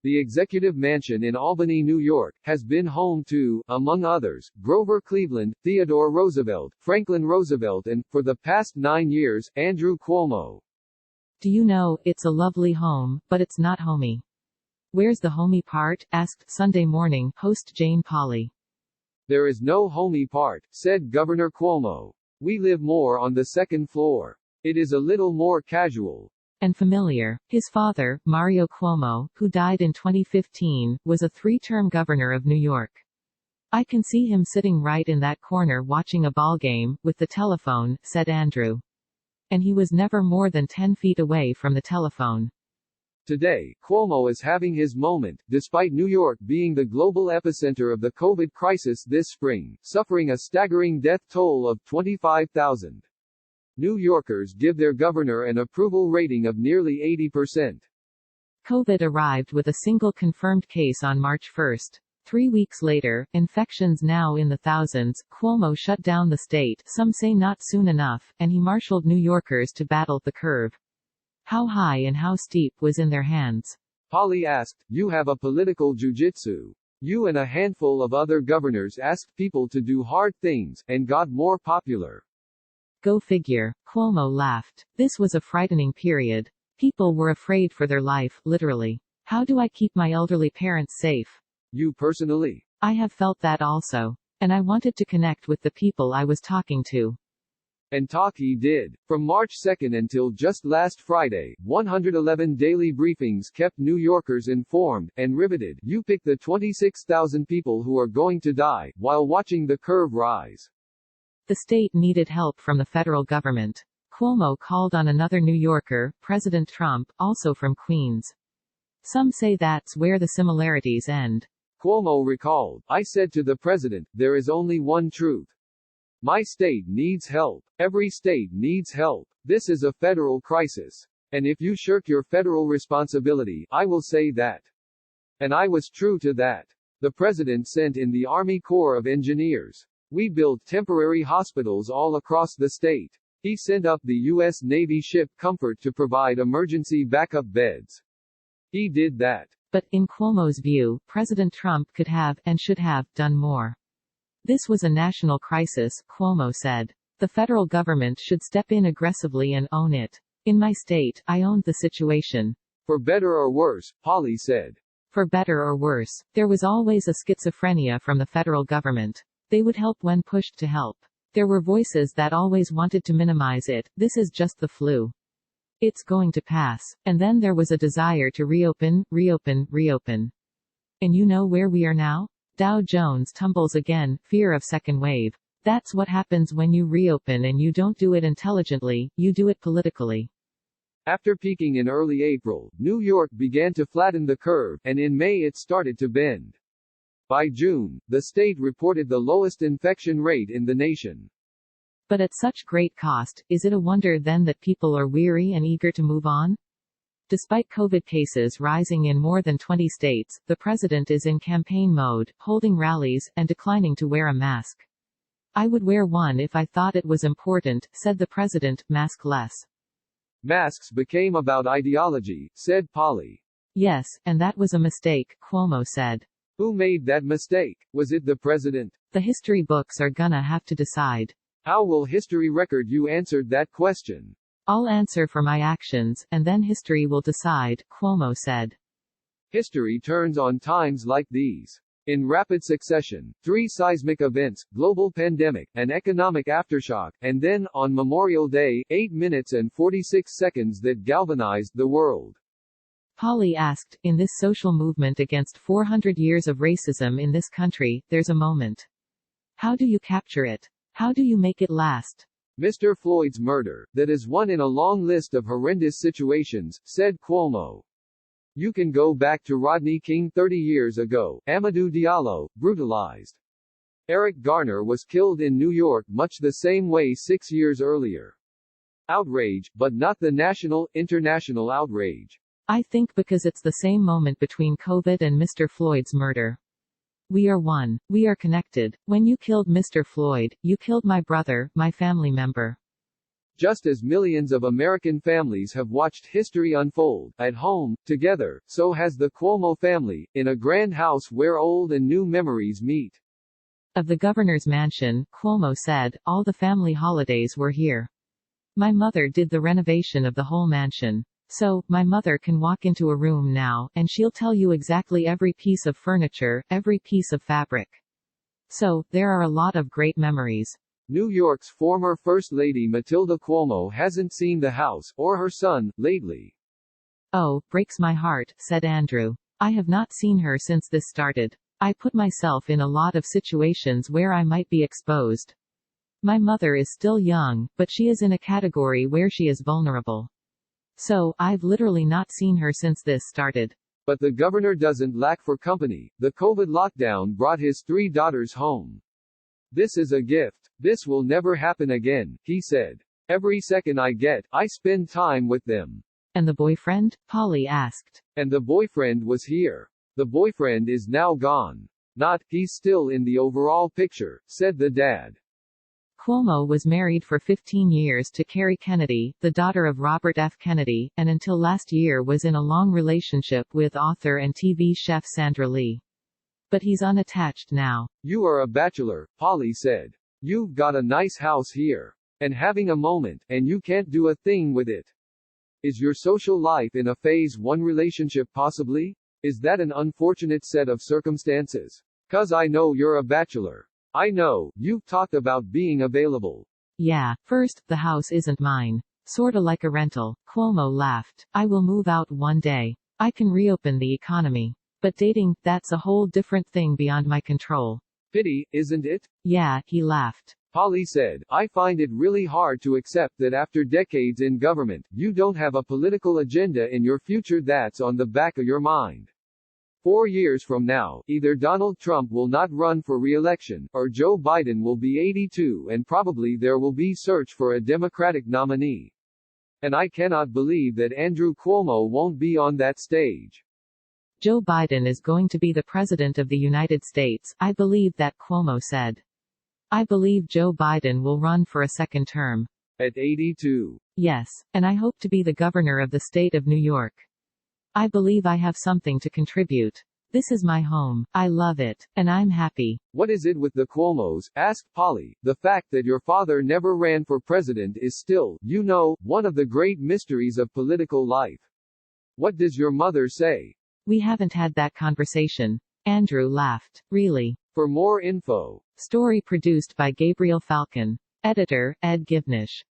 The executive mansion in Albany, New York, has been home to, among others, Grover Cleveland, Theodore Roosevelt, Franklin Roosevelt and, for the past 9 years, Andrew Cuomo. Do you know, it's a lovely home, but it's not homey. Where's the homey part? Asked Sunday Morning host Jane Pauley. There is no homey part, said Governor Cuomo. We live more on the second floor. It is a little more casual and familiar. His father, Mario Cuomo, who died in 2015, was a 3-term governor of New York. I can see him sitting right in that corner watching a ball game, with the telephone, said Andrew. And he was never more than 10 feet away from the telephone. Today, Cuomo is having his moment, despite New York being the global epicenter of the COVID crisis this spring, suffering a staggering death toll of 25,000. New Yorkers give their governor an approval rating of nearly 80%. COVID arrived with a single confirmed case on March 1. 3 weeks later, infections now in the thousands, Cuomo shut down the state, some say not soon enough, and he marshaled New Yorkers to battle the curve. How high and how steep was in their hands? Pauley asked, you have a political jujitsu. You and a handful of other governors asked people to do hard things, and got more popular. Go figure. Cuomo laughed. This was a frightening period. People were afraid for their life, literally. How do I keep my elderly parents safe? You personally? I have felt that also. And I wanted to connect with the people I was talking to. And talk he did. From March 2 until just last Friday, 111 daily briefings kept New Yorkers informed, and riveted. You pick the 26,000 people who are going to die, while watching the curve rise. The state needed help from the federal government. Cuomo called on another New Yorker, President Trump, also from Queens. Some say that's where the similarities end. Cuomo recalled, I said to the president, there is only one truth. My state needs help. Every state needs help. This is a federal crisis. And if you shirk your federal responsibility, I will say that. And I was true to that. The president sent in the Army Corps of Engineers. We built temporary hospitals all across the state. He sent up the U.S. Navy ship Comfort to provide emergency backup beds. He did that. But, in Cuomo's view, President Trump could have, and should have, done more. This was a national crisis, Cuomo said. The federal government should step in aggressively and own it. In my state, I owned the situation. For better or worse, Pauley said. For better or worse, there was always a schizophrenia from the federal government. They would help when pushed to help. There were voices that always wanted to minimize it. This is just the flu. It's going to pass. And then there was a desire to reopen, reopen, reopen. And you know where we are now? Dow Jones tumbles again, fear of second wave. That's what happens when you reopen and you don't do it intelligently, you do it politically. After peaking in early April, New York began to flatten the curve, and in May it started to bend. By June, the state reported the lowest infection rate in the nation. But at such great cost, is it a wonder then that people are weary and eager to move on? Despite COVID cases rising in more than 20 states, the president is in campaign mode, holding rallies, and declining to wear a mask. I would wear one if I thought it was important, said the president, mask less. Masks became about ideology, said Pauley. Yes, and that was a mistake, Cuomo said. Who made that mistake? Was it the president? The history books are gonna have to decide. How will history record you answered that question? I'll answer for my actions, and then history will decide, Cuomo said. History turns on times like these. In rapid succession, 3 seismic events, global pandemic, an economic aftershock, and then, on Memorial Day, 8 minutes and 46 seconds that galvanized the world. Pauley asked, in this social movement against 400 years of racism in this country, there's a moment. How do you capture it? How do you make it last? Mr. Floyd's murder, that is one in a long list of horrendous situations, said Cuomo. You can go back to Rodney King 30 years ago, Amadou Diallo, brutalized. Eric Garner was killed in New York much the same way 6 years earlier. Outrage, but not the national, international outrage. I think because it's the same moment between COVID and Mr. Floyd's murder. We are one. We are connected. When you killed Mr. Floyd, you killed my brother, my family member. Just as millions of American families have watched history unfold, at home, together, so has the Cuomo family, in a grand house where old and new memories meet. Of the governor's mansion, Cuomo said, "All the family holidays were here. My mother did the renovation of the whole mansion. So, my mother can walk into a room now, and she'll tell you exactly every piece of furniture, every piece of fabric. So, there are a lot of great memories." New York's former First Lady Matilda Cuomo hasn't seen the house, or her son, lately. "Oh, breaks my heart," said Andrew. "I have not seen her since this started. I put myself in a lot of situations where I might be exposed. My mother is still young, but she is in a category where she is vulnerable. So, I've literally not seen her since this started." But the governor doesn't lack for company. The COVID lockdown brought his 3 daughters home. "This is a gift. This will never happen again," he said. "Every second I get, I spend time with them." "And the boyfriend?" Polly asked. "And the boyfriend was here. The boyfriend is now gone. Not, he's still in the overall picture," said the dad. Cuomo was married for 15 years to Carrie Kennedy, the daughter of Robert F. Kennedy, and until last year was in a long relationship with author and TV chef Sandra Lee. But he's unattached now. "You are a bachelor," Polly said. "You've got a nice house here. And having a moment, and you can't do a thing with it. Is your social life in a phase 1 relationship possibly? Is that an unfortunate set of circumstances? 'Cause I know you're a bachelor. I know, you've talked about being available." "Yeah, first, the house isn't mine. Sorta like a rental." Cuomo laughed. "I will move out one day. I can reopen the economy. But dating, that's a whole different thing beyond my control." "Pity, isn't it?" "Yeah," he laughed. Polly said, "I find it really hard to accept that after decades in government, you don't have a political agenda in your future that's on the back of your mind. 4 years from now, either Donald Trump will not run for re-election, or Joe Biden will be 82 and probably there will be search for a Democratic nominee. And I cannot believe that Andrew Cuomo won't be on that stage." "Joe Biden is going to be the President of the United States, I believe that," Cuomo said. "I believe Joe Biden will run for a second term." At 82. "Yes, and I hope to be the governor of the state of New York. I believe I have something to contribute. This is my home. I love it. And I'm happy." "What is it with the Cuomos?" asked Polly. "The fact that your father never ran for president is still, you know, one of the great mysteries of political life. What does your mother say?" "We haven't had that conversation." Andrew laughed. "Really?" For more info. Story produced by Gabriel Falcon. Editor, Ed Givnish.